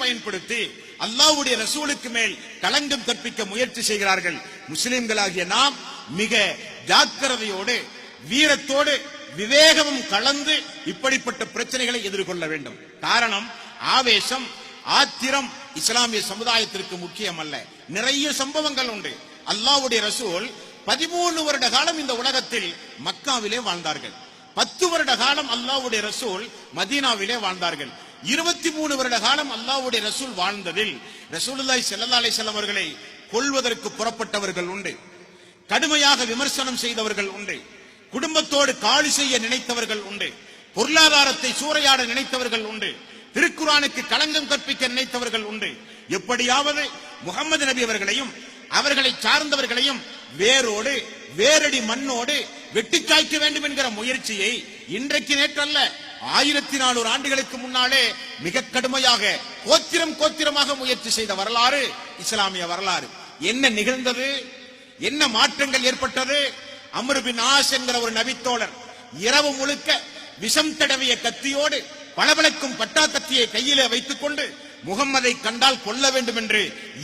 பயன்படுத்தி அல்லாஹ்வுடைய ரசூலுக்கு மேல் களங்கம் கற்பிக்க முயற்சி செய்கிறார்கள். முஸ்லிம்களாகிய நாம் மிக ஜாக்கிரதையோடு வீரத்தோடு விவேகமும் கலந்து இப்படிப்பட்ட பிரச்சனைகளை எதிர்கொள்ள வேண்டும். காரணம், ஆவேசம் ஆத்திரம் இஸ்லாமிய சமுதாயத்திற்கு முக்கியம் அல்ல. நிறைய சம்பவங்கள் உண்டு. அல்லாஹ்வுடைய ரசூல் 13 வருட காலம் இந்த உலகத்தில் மக்காவிலே வாழ்ந்தார்கள். 10 வருட காலம் அல்லாஹ்வுடைய ரசூல் மதீனாவிலே வாழ்ந்தார்கள். 23 வருட காலம் அல்லாஹ்வுடைய ரசூல் வாழ்ந்ததில் ரசூலுல்லாஹி ஸல்லல்லாஹு அலைஹி வஸல்லம் அவர்களை கொல்வதற்கு புறப்பட்டவர்கள் உண்டு, கடுமையாக விமர்சனம் செய்தவர்கள் உண்டு, குடும்பத்தோடு காலி செய்ய நினைத்தவர்கள் உண்டு, பொருளாதாரத்தை சூறையாட நினைத்தவர்கள் உண்டு, திருக்குர்ஆனுக்கு களங்கம் கற்பிக்க நினைத்தவர்கள் உண்டு. எப்படியாவது முகமது நபி அவர்களையும் அவர்களை சார்ந்தவர்களையும் வேரோடு வேரடி மண்ணோடு வெட்டி சாய்க்க வேண்டும் என்கிற முயற்சியை இன்றைக்கு நேற்றல்ல 1400 ஆண்டுகளுக்கு முன்னாலே மிக கடுமையாக கோத்திரமாக முயற்சி செய்த வரலாறு இஸ்லாமிய வரலாறு. என்ன நிகழ்ந்தது? என்ன மாற்றங்கள் ஏற்பட்டது? அம்ர் பின் ஆஸ் என்கிற ஒரு நபித்தோழர் இரவு முழுக்க விஷம் தடவிய கத்தியோடு பளபளக்கும் பட்டா கத்தியை கையிலே வைத்துக் கொண்டு முகம்மதை கண்டால் கொல்ல வேண்டும் என்று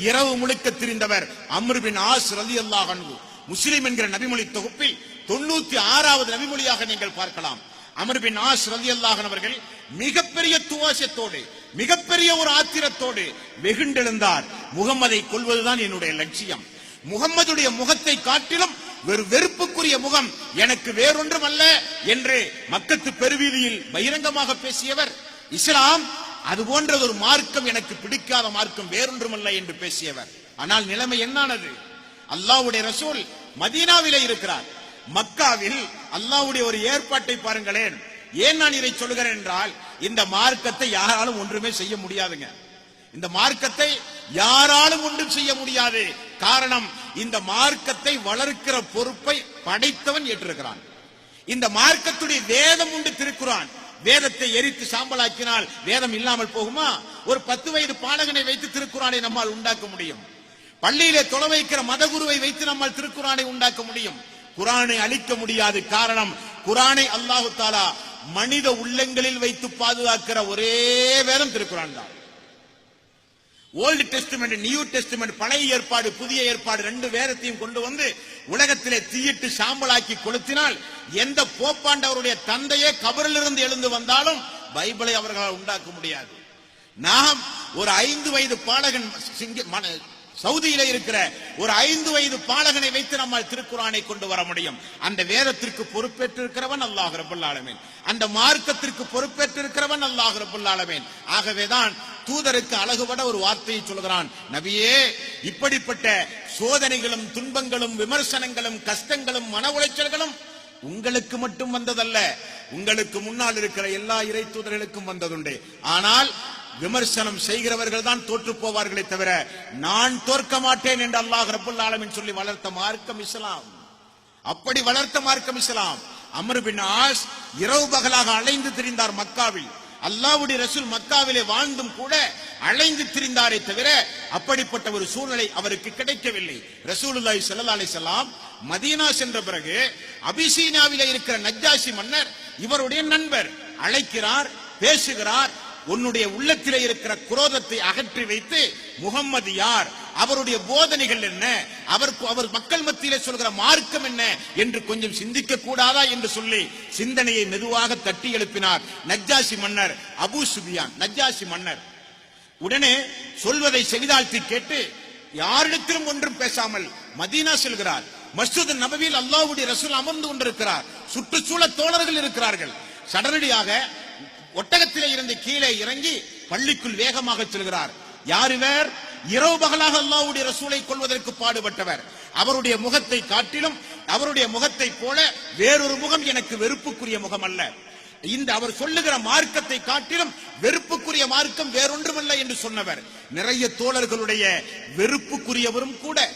இரவு முழுக்க திரிந்தவர் அம்ர் பின் ஆஸ் ரலியல்லாஹு அன்ஹு. முஸ்லிம் என்கிற நபிமொழி தொகுப்பில் 96வது நபிமொழியாக நீங்கள் பார்க்கலாம். அம்ர் பின் ஆஸ் ரலியல்லாஹு அன்ஹு அவர்கள் மிகப்பெரிய துவாசத்தோடு மிகப்பெரிய ஒரு ஆத்திரத்தோடு வெகுண்டெழுந்தார். முகம்மதை கொல்வதுதான் என்னுடைய லட்சியம். முகம்மதுடைய முகத்தை காட்டிலும் வெறுப்புக்குரிய முகம் எனக்கு வேறொன்றும் அல்ல என்று மக்கத்து பெருவீதியில் பகிரங்கமாக பேசியவர். இஸ்லாம் அது போன்ற ஒரு மார்க்கம் எனக்கு பிடிக்காத மார்க்கம் வேறொன்றுமல்ல என்று பேசியவர். ஆனால் நிலைமை என்னானது? அல்லாஹ்வுடைய ரசூல் மதீனாவிலே இருக்கிறார். மக்காவில் அல்லாஹ்வுடைய ஒரு ஏற்பாட்டை பாருங்களேன். ஏன் நான் இதை சொல்கிறேன் என்றால், இந்த மார்க்கத்தை யாராலும் ஒன்றுமே செய்ய முடியாதுங்க. இந்த மார்க்கத்தை யாராலும் ஒன்றும் செய்ய முடியாது. காரணம், இந்த மார்க்கத்தை வளர்க்கிற பொறுப்பை படைத்தவன் ஏற்றிருக்கிறான். இந்த மார்க்கத்துடைய வேதம் உண்டு, திருக்குர்ஆன். வேதத்தை எரித்து சாம்பலாக்கினால் வேதம் இல்லாமல் போகுமா? ஒரு 10 வயது பாலகனை வைத்து திருக்குர்ஆனை நம்மால் உண்டாக்க முடியும். பள்ளியிலே தொலை வைக்கிற மதகுருவை வைத்து நம்மால் திருக்குர்ஆனை உண்டாக்க முடியும். குர்ஆனை அழிக்க முடியாது. காரணம், குர்ஆனை அல்லாஹ் தஆலா மனித உள்ளங்களில் வைத்து பாதுகாக்கிற ஒரே வேதம் திருக்குர்ஆன் தான். ஓல்டு டெஸ்டிமெண்ட், நியூ டெஸ்டிமெண்ட், பழைய ஏற்பாடு புதிய ஏற்பாடு 2 வேதத்தையும் கொண்டு வந்து உலகத்திலே தீயிட்டு சாம்பலாக்கி கொளுத்தினால் எந்த போப்பாண்டவருடைய தந்தையே கபரிலிருந்து எழுந்து வந்தாலும் பைபிளை அவர்களால் உண்டாக்க முடியாது. நாம் ஒரு 5 வயது பாலகன் சவுதியில இருக்கிற ஒரு 5 வயது பாலகனை வைத்து நம்மால் திருக்குர்ஆனை கொண்டு வர முடியும். அந்த வேதத்திற்கு பொறுப்பேற்றிருக்கிறவன் அல்லாஹ் ரப்பல் ஆலமீன். அந்த மார்க்கத்திற்கு பொறுப்பேற்றிருக்கிறவன் அல்லாஹ் ரப்பல் ஆலமீன். ஆகவேதான் தூதருக்கு அழகுபட ஒரு வார்த்தையை சொல்கிறான், நபியே, இப்படிப்பட்ட சோதனைகளும் துன்பங்களும் விமர்சனங்களும் கஷ்டங்களும் மன உளைச்சல்களும் உங்களுக்கு மட்டும் வந்ததல்ல, உங்களுக்கு முன்னால் இருக்கிற எல்லா இறை தூதர்களுக்கும் வந்ததுண்டு. ஆனால் விமர்சனம் செய்கிறவர்கள் தான் தோற்று போவார்களே தவிர நான் தோற்க மாட்டேன் என்று அல்லாஹ் ரப்பல் ஆலமீன் சொல்லி வளர்த்த மார்க்கம் இஸ்லாம். அப்படி வளர்த்த மார்க்கம் இஸ்லாம். அம்ர் பின் ஆஸ் இரவு பகலாக அலைந்து திரிந்தார் மக்காவில். அல்லாஹ்வுடைய ரசூல் மக்காவிலே வாழ்ந்தும் கூட அலைந்து திரிந்தாரே தவிர அப்படிப்பட்ட ஒரு சூழ்நிலை அவருக்கு கிடைக்கவில்லை. ரசூலுல்லாஹி ஸல்லல்லாஹு அலைஹி வஸல்லம் மதீனா சென்ற பிறகு அபிசீனியாவிலே இருக்கிற நஜ்ஜாஷி மன்னர் இவருடைய நண்பர் அழைக்கிறார், பேசுகிறார். உன்னுடைய உள்ளத்திலே இருக்கிற குரோதத்தை அகற்றி வைத்து முகம்மது யார், அவருடைய போதனைகள் என்ன, அவர் மக்கள் மத்தியிலே சொல்கிற மார்க்கம் என்ன என்று கொஞ்சம் சிந்திக்க கூடாதா என்று சொல்லி சிந்தனையை மெதுவாக தட்டி எழுப்பினார் நஜ்ஜாஷி மன்னர் அபூ சுஃபியான். நஜ்ஜாஷி மன்னர் உடனே சொல்வதை செவிதாழ்த்தி கேட்டு யாரிடத்திலும் ஒன்றும் பேசாமல் மதீனா செல்கிறார். மஸ்ஜித் நபவியில் அல்லாஹ்வுடைய ரசூல் அமர்ந்து கொண்டிருக்கிறார். சுற்றுச்சூழ தோழர்கள் இருக்கிறார்கள். சடனடியாக ஒட்டகத்திலே இருந்து கீழே இறங்கி பள்ளிக்குள் வேகமாக செல்கிறார். யார் இவர்? இரவு பகலாக அல்லாஹ்வுடைய ரசூலை கொல்வதற்கு பாடுபட்டவர். அவருடைய முகத்தை காட்டிலும் அவருடைய முகத்தை போல வேறொரு முகம் எனக்கு வெறுப்புக்குரிய முகம் அல்ல. இந்த அவர் சொல்லுகிற மார்க்கத்தை காட்டிலும் வெறுப்புக்குரிய மார்க்கம் வேறொன்றுமல்ல என்று சொன்னவர். நிறைய தோழர்களுடைய வெறுப்புக்குரியவரும் கூட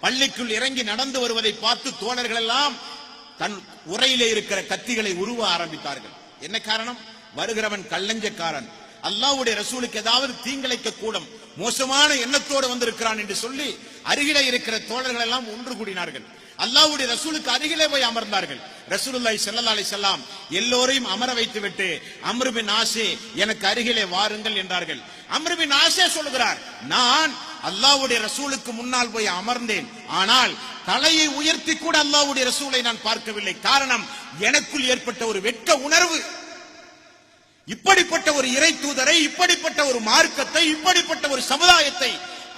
பள்ளிக்குள் இறங்கி நடந்து வருவதை பார்த்து தோழர்கள் எல்லாம் தன் உரையிலே இருக்கிற கத்திகளை உருவ ஆரம்பித்தார்கள். என்ன காரணம்? வருகிறவன் கல்லஞ்சக்காரன், அல்லாஹ்வுடைய ரசூலுக்கு ஏதாவது தீங்கிழைக்க கூடும், மோசமான எண்ணத்தோடு வந்திருக்கிறான் என்று சொல்லி அருகிலே இருக்கிற தோழர்கள் எல்லாம் ஒன்று கூடினார்கள். அல்லாஹ்வுடைய ரசூலுக்கு அருகிலே போய் அமர்ந்தார்கள். ரசூலுல்லாஹி ஸல்லல்லாஹு அலைஹி வஸல்லம் எல்லோரையும் அமர வைத்துவிட்டு அம்ர் பின் ஆஸே எனக்கு அருகிலே வாருங்கள் என்றார்கள். அம்ர் பின் ஆஸே சொல்கிறார், நான் அல்லாஹ்வுடைய ரசூலுக்கு முன்னால் போய் அமர்ந்தேன், ஆனால் தலையை உயர்த்தி கூட அல்லாஹ்வுடைய ரசூலை நான் பார்க்கவில்லை. காரணம், எனக்குள் ஏற்பட்ட ஒரு வெட்க உணர்வு. இப்படிப்பட்ட ஒரு இறை தூதரை, இப்படிப்பட்ட ஒரு மார்க்கத்தை, இப்படிப்பட்ட ஒரு சமுதாயத்தை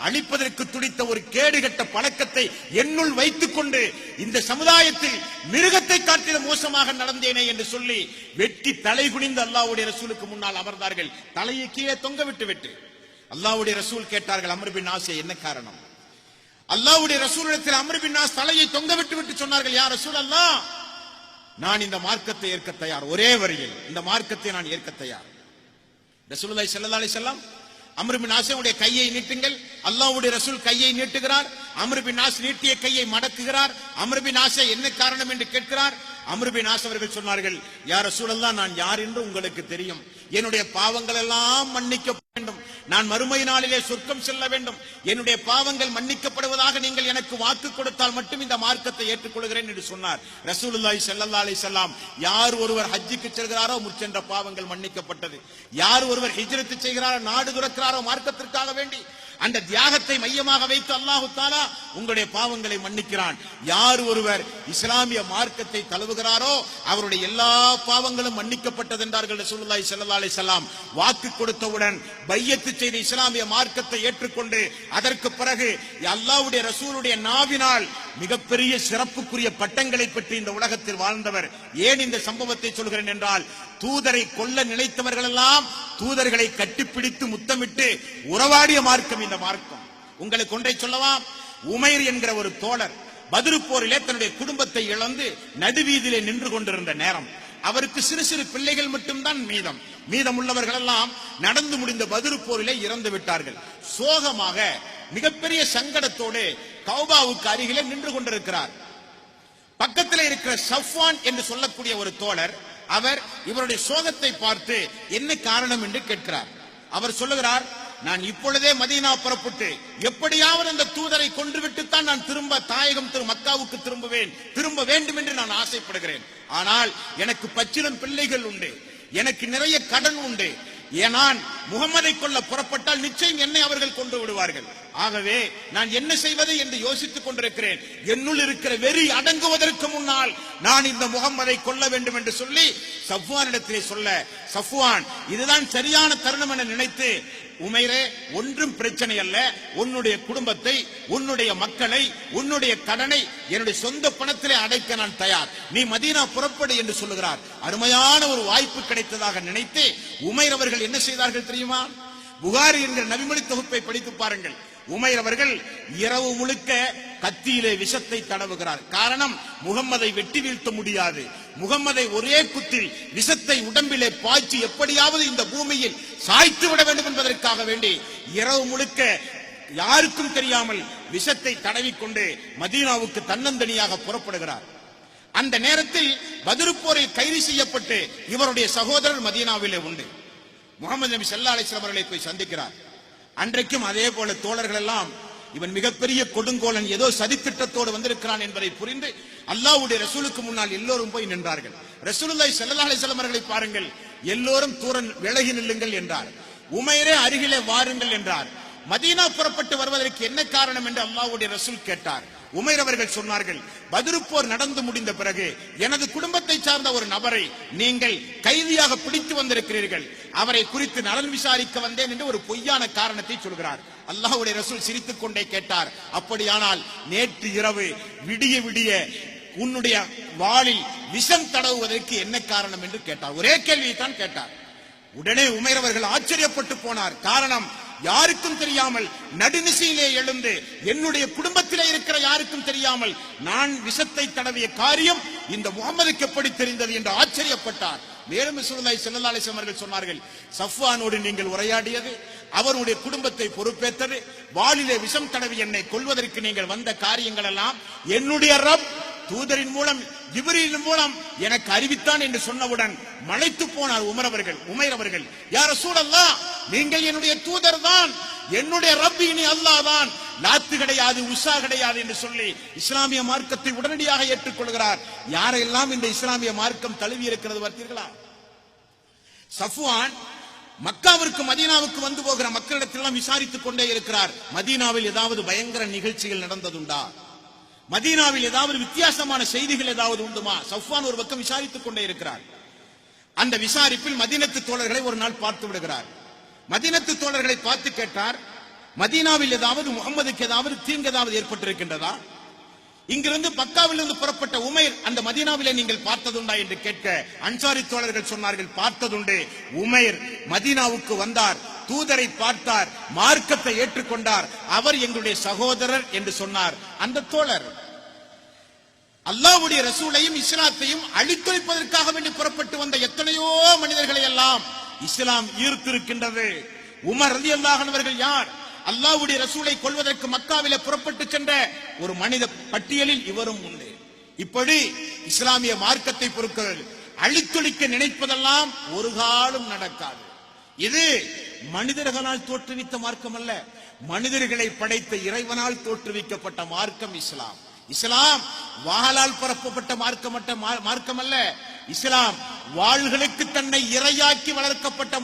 அழிப்பதற்கு துடித்த ஒரு கேடுகட்ட பழக்கத்தை என்னுள் வைத்துக் கொண்டு இந்த சமுதாயத்தில் மிருகத்தை காட்டில மோசமாக நடந்தேனே என்று சொல்லி வெட்டி தலை குனிந்து அல்லாஹ்வுடைய ரசூலுக்கு முன்னால் அமர்ந்தார்கள். தலையை கீழே தொங்க விட்டு அல்லாஹ்வுடைய ரசூல் கேட்டார்கள், அம்ர் பின் ஆஸே என்ன காரணம்? அல்லாஹ்வுடைய ரசூலிடத்தில் அம்ர் பின் ஆஸ் தலையை தொங்க விட்டு சொன்னார்கள், யா ரசூலல்லாஹ், நான் இந்த மார்க்கத்தை ஏற்க தயார். ஒரே வரியில் இந்த மார்க்கத்தை நான் ஏற்க தயார். ரசூலுல்லாஹி ஸல்லல்லாஹு அலைஹி வஸல்லம் அம்ர் பின் ஆஸுடைய கையை நீட்டுங்கள். அல்லாஹ்வுடைய ரசூல் கையை நீட்டுகிறார். அம்ர் பின் ஆஸ் நீட்டிய கையை மடக்குகிறார். அம்ர் பின் ஆஸே என்ன காரணம் என்று கேட்கிறார். அம்ர் பின் ஆஸ் அவர்கள் சொன்னார்கள், யா ரசூலல்லாஹ், நான் யார் என்று உங்களுக்கு தெரியும். என்னுடைய பாவங்கள் எல்லாம் மன்னிக்க வேண்டும். நான் மறுமை நாளிலே சொர்க்கம் செல்ல வேண்டும். என்னுடைய பாவங்கள் மன்னிக்கப்படுவதாக நீங்கள் எனக்கு வாக்கு கொடுத்தால் மட்டும் இந்த மார்க்கத்தை ஏற்றுக்கொள்கிறேன் என்று சொன்னார். ரசூலுல்லாஹி ஸல்லல்லாஹு அலைஹி வஸல்லம், யார் ஒருவர் ஹஜ்ஜுக்கு செல்கிறாரோ முற்சென்ற பாவங்கள் மன்னிக்கப்பட்டது. யார் ஒருவர் ஹிஜ்ரத் செய்கிறாரோ, நாடு துறக்கிறாரோ மார்க்கத்திற்காக வேண்டி, அந்த தியாகத்தை மையமாக வைத்து அல்லாஹ் தஆலா உங்களுடைய பாவங்களை மன்னிக்கிறான். யார் ஒருவர் இஸ்லாமிய மார்க்கத்தை தழுவுகிறாரோ அவருடைய எல்லா பாவங்களும் மன்னிக்கப்பட்டது என்றார்கள் ரசூலுல்லாஹி ஸல்லல்லாஹு அலைஹி வஸல்லம். வாக்கு கொடுத்தவுடன் பையத்து செய்த இஸ்லாமிய மார்க்கத்தை ஏற்றுக்கொண்டு அதற்கு பிறகு அல்லாஹ்வுடைய ரசூலுடைய நாவினால் மிகப்பெரிய சிறப்புக்குரிய பட்டங்களை பெற்று இந்த உலகத்தில் வாழ்ந்தவர். ஏன் இந்த சம்பவத்தை சொல்கிறேன் என்றால், தூதரை கொல்ல நினைத்தவர்கள் எல்லாம் தூதர்களை கட்டிப்பிடித்து முத்தமிட்டு உறவாடிய மார்க்கம் இந்த மார்க்கம். உங்களுக்கு ஒன்றை சொல்லவா, உமைர் என்கிற ஒரு தோழர் பத்ரு போரிலே தன்னுடைய குடும்பத்தை இழந்து நடுவீதியிலே நின்று கொண்டிருந்த நேரம், அவருக்கு சிறு சிறு பிள்ளைகள் மட்டும்தான் மீதம் உள்ளவர்கள் எல்லாம் நடந்து முடிந்த பத்ரு போரிலே இறந்து விட்டார்கள். சோகமாக மிகப்பெரிய சங்கடத்தோடு கௌபாவுக்கு அருகிலே நின்று கொண்டிருக்கிறார். பக்கத்தில் இருக்கிற சஃப்வான் என்று சொல்லக்கூடிய ஒரு தோழர், அவர் இவருடைய சோகத்தை பார்த்து என்ன காரணம் என்று கேட்கிறார். அவர் சொல்லுகிறார், நான் இப்பொழுதே மதீனா புறப்பட்டு எப்படியாவது அந்த தூதரை கொன்றுவிட்டுத்தான் நான் திரும்ப தாயகம் மக்காவுக்கு திரும்ப வேண்டும் என்று நான் ஆசைப்படுகிறேன். ஆனால் எனக்கு பச்சிளம் பிள்ளைகள் உண்டு, எனக்கு நிறைய கடன் உண்டு. நான் முகமதை கொல்ல புறப்பட்டால் நிச்சயம் என்னை அவர்கள் கொண்டு விடுவார்கள். ஆகவே நான் என்ன செய்வது என்று யோசித்துக் கொண்டிருக்கிறேன். என்னுள் இருக்கிற வெறி அடங்குவதற்கு முன்னால் நான் இந்த முகமதை கொல்ல வேண்டும் என்று சொல்லி சஃப்வானிடத்திலே சொல்ல, சஃப்வான் இதுதான் சரியான தருணம் என நினைத்து, உமைரே, ஒன்றும் பிரச்சனை அல்ல, உன்னுடைய குடும்பத்தை, உன்னுடைய மக்களை, உன்னுடைய கடனை என்னுடைய சொந்த பணத்திலே அடைக்க நான் தயார், நீ மதீனா புறப்படு என்று சொல்லுகிறார். அருமையான ஒரு வாய்ப்பு கிடைத்ததாக நினைத்து உமைர் அவர்கள் என்ன செய்தார்கள் தெரியுமா? புகாரி என்கிற நபிமொழி தொகுப்பை படித்து பாருங்கள். உமைர் அவர்கள் இரவு முழுக்க கத்தியிலே விஷத்தை தடவுகிறார். காரணம், முகம்மதை வெட்டி வீழ்த்த முடியாது. முகம்மதை ஒரே குத்தில் விஷத்தை உடம்பிலே பாய்ச்சி எப்படியாவது இந்த பூமியில் சாய்த்து விட வேண்டும் என்பதற்காக வேண்டி இரவு முழுக்க யாருக்கும் தெரியாமல் விஷத்தை தடவிக்கொண்டு மதீனாவுக்கு தன்னந்தனியாக புறப்படுகிறார். அந்த நேரத்தில் பத்ரு போரில் கைது செய்யப்பட்டு இவருடைய சகோதரர் மதீனாவிலே உண்டு. முகமது நபி ஸல்லல்லாஹு அலைஹி வஸல்லம் அவர்களை போய் சந்திக்கிறார். அன்றைக்கும் அதே போல தோழர்கள் எல்லாம், இவன் மிகப்பெரிய கொடுங்கோலன், ஏதோ சதித்திட்டத்தோடு வந்திருக்கிறான் என்பதை புரிந்து அல்லாஹ்வுடைய ரசூலுக்கு முன்னால் எல்லோரும் போய் நின்றார்கள். ரசூலுல்லாஹி ஸல்லல்லாஹு அலைஹி வஸல்லம் அவர்களை பாருங்கள், எல்லோரும் தூர விலகி நில்லுங்கள் என்றார். உமைரே, அருகிலே வாருங்கள் என்றார். மதீனா புறப்பட்டு வருவதற்கு என்ன காரணம் என்று அல்லாஹ்வுடைய ரசூல் கேட்டார். உமைர் அவர்கள் சொன்னார்கள், பத்ரு போர் நடந்து முடிந்த பிறகு எனது குடும்பத்தை சார்ந்த ஒரு நபரை நீங்கள் கைதியாக பிடித்து வந்திருக்கிறீர்கள், அவரை குறித்து நலன் விசாரிக்க வந்தேன் என்று ஒரு பொய்யான காரணத்தை சொல்கிறார். அல்லாஹ்வுடைய ரசூல் சிரித்துக் கொண்டே கேட்டார், அப்படியானால் நேற்று இரவு விடிய விடிய உன்னுடைய வாளில் விஷம் தடவுவதற்கு என்ன காரணம் என்று கேட்டார். ஒரே கேள்வியை தான் கேட்டார். உடனே உமைர் அவர்கள் ஆச்சரியப்பட்டு போனார். காரணம், யாருக்கும் தெரியாமல் நடுநிசையிலே எழுந்து என்னுடைய குடும்பத்திலே இருக்கிற யாருக்கும் தெரியாமல் நான் விஷத்தை தடவிய காரியம் இந்த முகமதுக்கு எப்படி தெரிந்தது என்று ஆச்சரியப்பட்டார். மேலும் ரசூலுல்லாஹி ஸல்லல்லாஹு அலைஹி வஸல்லம் அவர்கள் சொன்னார்கள், சஃப்வானோடு நீங்கள் உரையாடியது, அவருடைய குடும்பத்தை பொறுப்பேற்றது, வாளிலே விஷம் தடவி என்னை கொல்வதற்கு நீங்கள் வந்த காரியங்கள் எல்லாம் என்னுடைய ரப் தூதரின் மூலம், ஜிப்ரீலின் மூலம் எனக்கு அறிவித்தான் என்று சொன்னவுடன் மலைத்து போனார் உமைர் அவர்கள். யா ரசூலல்லாஹ், நீங்கள் என்னுடைய தூதர் தான், என்னுடைய ரப் இனி அல்லாஹ் தான், லாத்து கிடையாது, உஷா கிடையாது என்று சொல்லி இஸ்லாமிய மார்க்கத்தை உடனடியாக ஏற்றுக்கொள்கிறார். யாரெல்லாம் இந்த இஸ்லாமிய மார்க்கம் தழுவி இருக்கிறது பார்த்தீர்களா? சஃப்வான் மக்காவிற்கு மதீனாவுக்கு வந்து போகிற மக்களிடத்தில் விசாரித்துக் கொண்டே இருக்கிறார். மதீனாவில் ஏதாவது பயங்கர நிகழ்ச்சிகள் நடந்ததுண்டா? மதீனாவில் ஏதாவது வித்தியாசமான செய்திகள் ஏதாவது உண்டுமா? சஃப்வான் ஒரு பக்கம் விசாரித்துக் கொண்டே இருக்கிறார். அந்த விசாரிப்பில் மதீனத்து தோழர்களை ஒரு நாள் பார்த்து விடுகிறார். மதீனத்து தோழர்களை பார்த்து கேட்டார், மதீனாவில் ஏதாவது முகமதுக்கு ஏதாவது தீங்கு ஏதாவது ஏற்பட்டிருக்கின்றதா? இங்கிருந்து மக்காவிலிருந்து புறப்பட்ட உமைர் அந்த மதீனாவிலே நீங்கள் பார்த்ததுண்டா என்று கேட்க அன்சாரி தோழர்கள் சொன்னார்கள், பார்த்ததுண்டு. உமைர் மதீனாவுக்கு வந்தார், தூதரை பார்த்தார், மார்க்கத்தை ஏற்றுக்கொண்டார், அவர் எங்களுடைய சகோதரர் என்று சொன்னார். அந்த தோழர் அல்லாஹ்வுடைய ரசூலையும் இஸ்லாத்தையும் அழித்தொழிப்பதற்காக வேண்டி புறப்பட்டு வந்த எத்தனையோ மனிதர்களை எல்லாம் இஸ்லாம் ஈர்த்திருக்கின்றது. உமர் ரலியல்லாஹு அன்ஹு அவர்கள் யார்? அல்லாஹ்வுடைய ரசூலை கொல்வதற்கு மக்காவிலே புறப்பட்டு சென்ற ஒரு மனித பட்டியலில் இவரும் உண்டு. இப்படி இஸ்லாமிய மார்க்கத்தை பொறுத்தவரை அழித்தொழிக்க நினைப்பதெல்லாம் ஒரு காலம் நடக்காது. இது மனிதர்களால் தோற்றுவித்த மார்க்கம் அல்ல, மனிதர்களை படைத்த இறைவனால் தோற்றுவிக்கப்பட்ட மார்க்கம் இஸ்லாம். இஸ்லாம் வாளால் பரப்பப்பட்ட மார்க்கம் அல்ல. இஸ்லாம் வாள்களுக்கு தன்னை இரையாக்கி வளர்க்கப்பட்ட